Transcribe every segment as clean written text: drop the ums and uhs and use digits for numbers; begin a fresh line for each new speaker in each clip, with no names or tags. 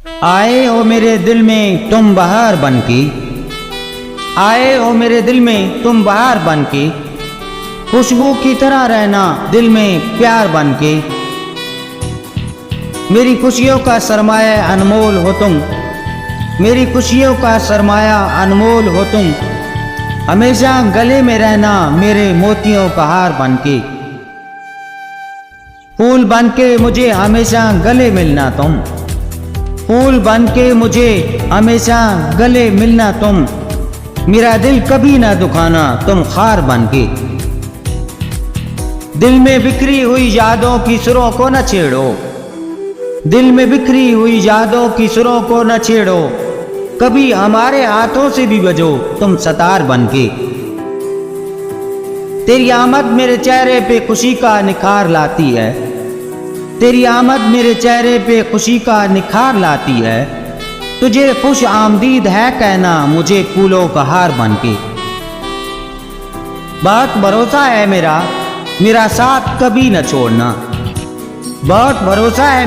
आए हो मेरे दिल में तुम बहार बनके, आए हो मेरे दिल में तुम बहार बनके, खुशबू की तरह रहना दिल में प्यार बनके। मेरी खुशियों का सरमाया अनमोल हो तुम, मेरी खुशियों का सरमाया अनमोल हो तुम, हमेशा गले में रहना मेरे मोतियों का हार बनके। फूल बनके मुझे हमेशा गले मिलना तुम, फूल बनके मुझे हमेशा गले मिलना तुम, मेरा दिल कभी ना दुखाना तुम खार बनके। दिल में बिखरी हुई यादों की सुरों को न छेड़ो, दिल में बिखरी हुई यादों की सुरों को न छेड़ो, कभी हमारे हाथों से भी बजो तुम सतार बनके। तेरी आमद मेरे चेहरे पे खुशी का निखार लाती है, तेरी आमद मेरे चेहरे पे खुशी का निखार लाती है, तुझे खुश आमदीद है कहना मुझे फूलों का हार बनके। बहुत भरोसा है मेरा, मेरा साथ कभी न छोड़ना, बहुत भरोसा है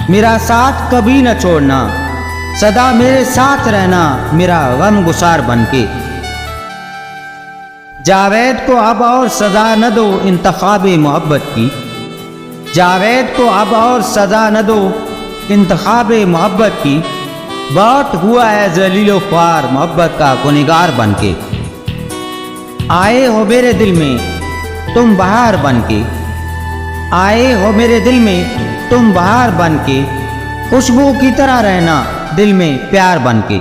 मेरा साथ कभी न छोड़ना, सदा मेरे साथ रहना मेरा गम गुसार बनके। जावेद को अब और सजा न दो इंतखाबे मोहब्बत की, जावेद को अब और सजा न दो इंतखाबे मोहब्बत की, बहुत हुआ है जलीलो ख्वार मोहब्बत का गुनहगार बनके। आए हो मेरे दिल में तुम बहार बनके, आए हो मेरे दिल में तुम बहार बनके, खुशबू की तरह रहना दिल में प्यार बनके।